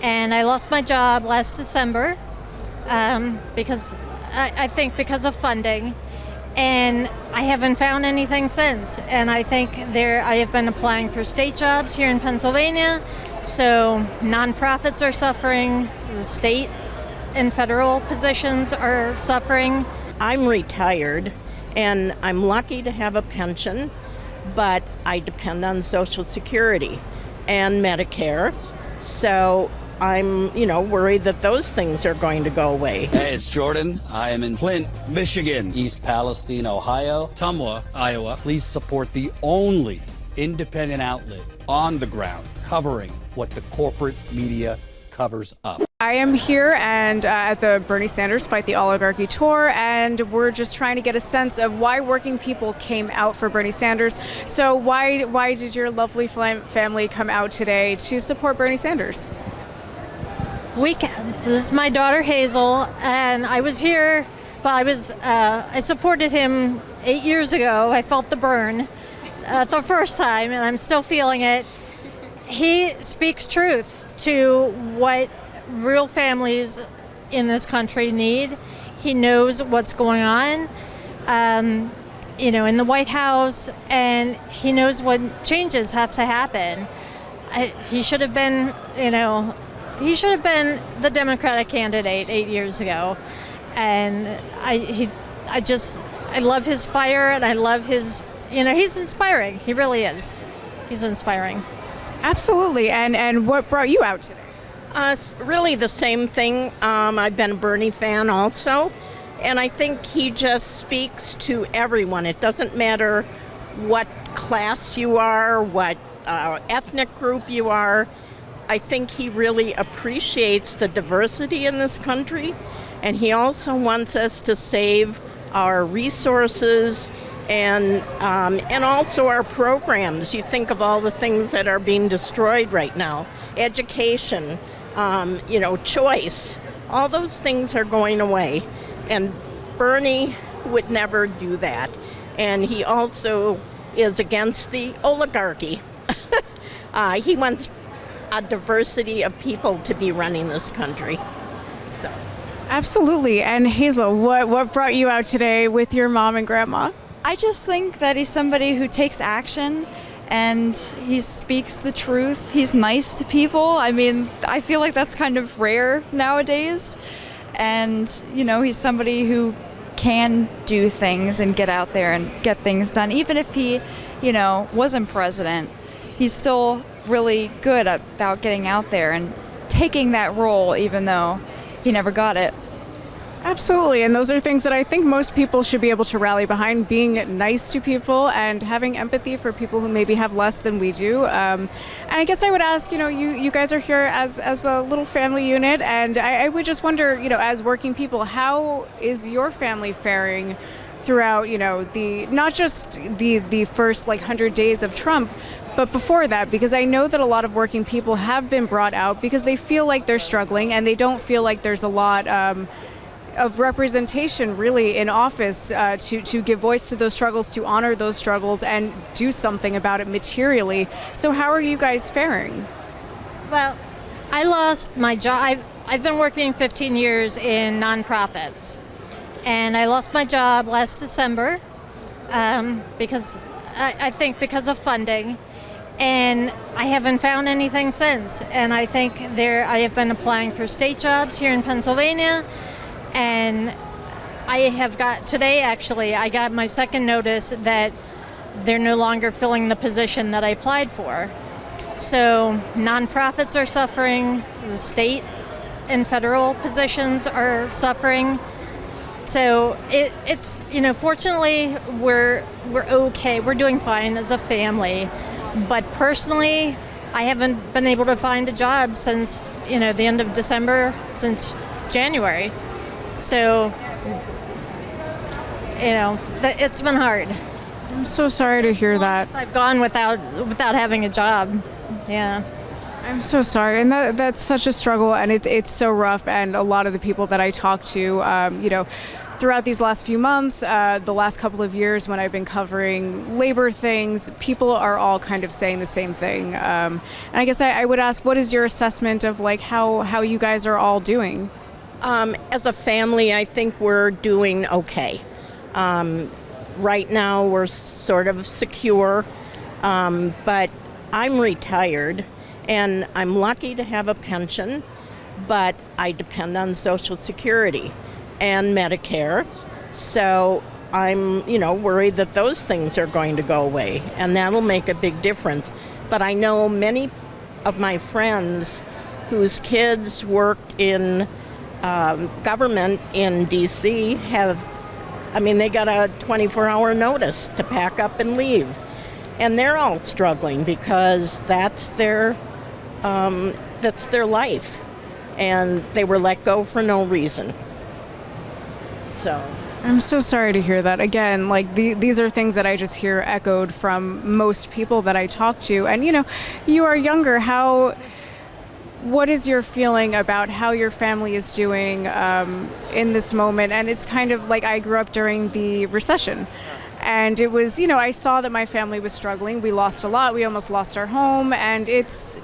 and I lost my job last December because I think because of funding, and I haven't found anything since. And I think I have been applying for state jobs here in Pennsylvania, so nonprofits are suffering, the state and federal positions are suffering. I'm retired and I'm lucky to have a pension, but I depend on Social Security and Medicare. So I'm, worried that those things are going to go away. Hey, it's Jordan. I am in Flint, Michigan, East Palestine, Ohio, Tumwa, Iowa. Please support the only independent outlet on the ground covering what the corporate media covers up. I am here and at the Bernie Sanders Fight the Oligarchy tour, and we're just trying to get a sense of why working people came out for Bernie Sanders. So why did your lovely family come out today to support Bernie Sanders? This is my daughter Hazel, and I was here. Well, I supported him 8 years ago. I felt the burn the first time, and I'm still feeling it. He speaks truth to what real families in this country need. He knows what's going on, in the White House, and he knows what changes have to happen. He should have been, the Democratic candidate 8 years ago, and I love his fire, and I love his, he's inspiring. He really is. He's inspiring. Absolutely. And what brought you out today? Really the same thing. I've been a Bernie fan also, and I think he just speaks to everyone. It doesn't matter what class you are, what ethnic group you are. I think he really appreciates the diversity in this country, and he also wants us to save our resources and also our programs. You think of all the things that are being destroyed right now. Education, choice, all those things are going away. And Bernie would never do that. And he also is against the oligarchy. He wants a diversity of people to be running this country. So. Absolutely. And Hazel, what brought you out today with your mom and grandma? I just think that he's somebody who takes action and he speaks the truth. He's nice to people. I mean, I feel like that's kind of rare nowadays. And, he's somebody who can do things and get out there and get things done. Even if he, wasn't president, he's still really good about getting out there and taking that role even though he never got it. Absolutely, and those are things that I think most people should be able to rally behind, being nice to people and having empathy for people who maybe have less than we do. And I guess I would ask, you guys are here as a little family unit, and I would just wonder, as working people, how is your family faring throughout, not just the first 100 days of Trump, but before that, because I know that a lot of working people have been brought out because they feel like they're struggling and they don't feel like there's a lot of representation really in office to give voice to those struggles, to honor those struggles and do something about it materially. So how are you guys faring? Well, I lost my job. I've been working 15 years in nonprofits, and I lost my job last December because I think because of funding. And I haven't found anything since. And I think I have been applying for state jobs here in Pennsylvania. And I got my second notice that they're no longer filling the position that I applied for. So nonprofits are suffering, the state and federal positions are suffering. So it's fortunately we're okay. We're doing fine as a family. But personally, I haven't been able to find a job since, the end of December, since January. So, it's been hard. I'm so sorry to hear that. I've gone without having a job. Yeah. I'm so sorry, and that's such a struggle, and it's so rough. And a lot of the people that I talk to, throughout these last few months, the last couple of years when I've been covering labor things, people are all kind of saying the same thing. And I guess I would ask, what is your assessment of like how you guys are all doing? As a family, I think we're doing okay. Right now, we're sort of secure, but I'm retired, and I'm lucky to have a pension, but I depend on Social Security and Medicare, so I'm, worried that those things are going to go away, and that'll make a big difference. But I know many of my friends whose kids worked in government in D.C. they got a 24-hour notice to pack up and leave. And they're all struggling because that's their life. And they were let go for no reason. So I'm so sorry to hear that. Again, like these are things that I just hear echoed from most people that I talk to. And you are younger. What is your feeling about how your family is doing in this moment? And it's kind of like I grew up during the recession. And it was, I saw that my family was struggling. We lost a lot. We almost lost our home. And it's,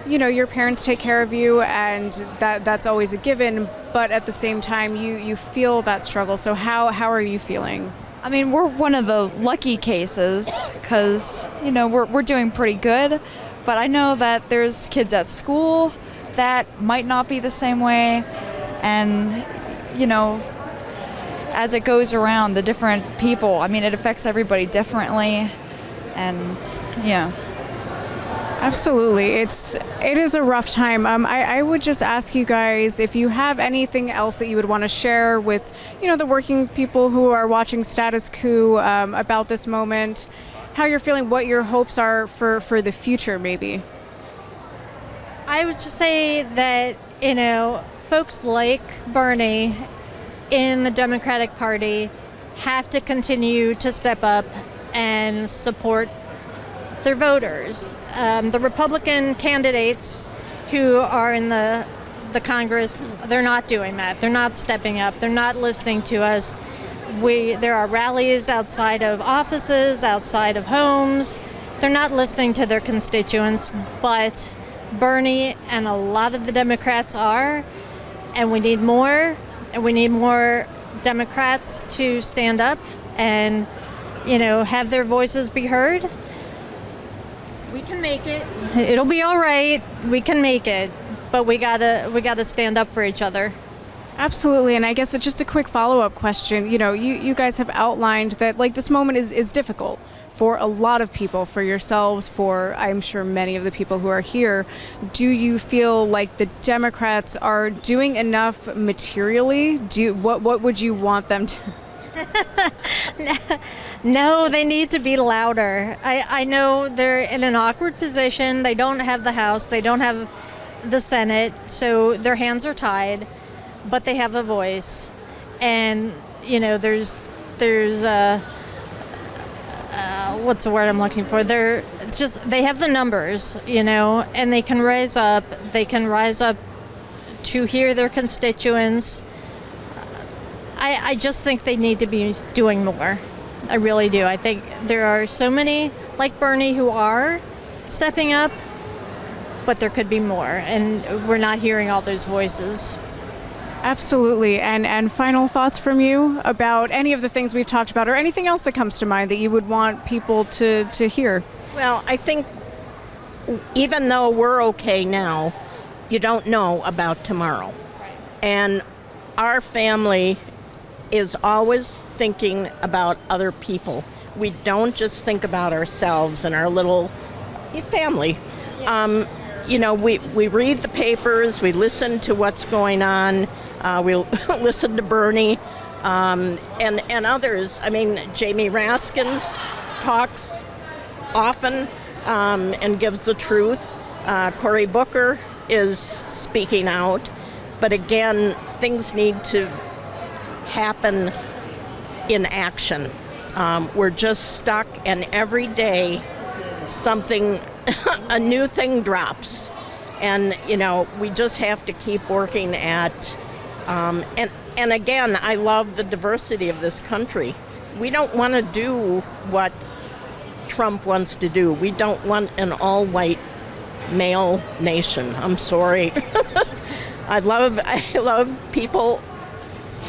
your parents take care of you, and that's always a given. But at the same time, you feel that struggle. So how are you feeling? I mean, we're one of the lucky cases because, we're doing pretty good. But I know that there's kids at school that might not be the same way. And, as it goes around, the different people, it affects everybody differently. And, yeah. Absolutely. It is a rough time. I would just ask you guys if you have anything else that you would want to share with, the working people who are watching Status Coup about this moment, how you're feeling, what your hopes are for the future, maybe. I would just say that, folks like Bernie in the Democratic Party have to continue to step up and support their voters. The Republican candidates who are in the Congress, they're not doing that. They're not stepping up. They're not listening to us. There are rallies outside of offices, outside of homes. They're not listening to their constituents, but Bernie and a lot of the Democrats are, and we need more, Democrats to stand up and, have their voices be heard. We can make it. It'll be all right. We can make it, but we gotta stand up for each other. Absolutely, and I guess it's just a quick follow-up question. You guys have outlined that this moment is difficult for a lot of people, for yourselves, for I'm sure many of the people who are here. Do you feel like the Democrats are doing enough materially? What would you want them to? No, they need to be louder. I know they're in an awkward position. They don't have the House. They don't have the Senate, so their hands are tied. But they have a voice, and there's what's the word I'm looking for? They have the numbers, and they can rise up. They can rise up to hear their constituents. I just think they need to be doing more. I really do. I think there are so many like Bernie who are stepping up, but there could be more, and we're not hearing all those voices. Absolutely. And final thoughts from you about any of the things we've talked about, or anything else that comes to mind that you would want people to hear? Well, I think even though we're okay now, you don't know about tomorrow. Right. And our family is always thinking about other people. We don't just think about ourselves and our little family. Yeah. We read the papers, we listen to what's going on, we listen to Bernie and others. Jamie Raskins talks often and gives the truth. Cory Booker is speaking out. But again, things need to happen in action. We're just stuck, and every day something, a new thing drops. And, we just have to keep working at, and And again, I love the diversity of this country. We don't want to do what Trump wants to do. We don't want an all-white male nation. I'm sorry. I love people,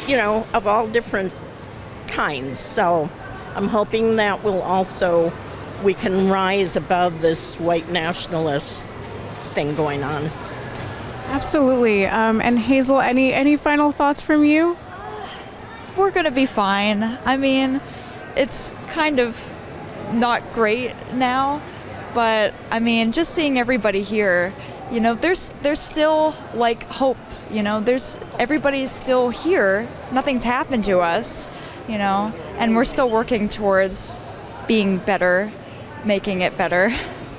you know, of all different kinds. So I'm hoping that we can rise above this white nationalist thing going on. Absolutely. And Hazel, any final thoughts from you? We're going to be fine. I mean, it's kind of not great now, but I mean, just seeing everybody here, you know, there's still like hope, you know, everybody's still here. Nothing's happened to us, you know, and we're still working towards being better, making it better.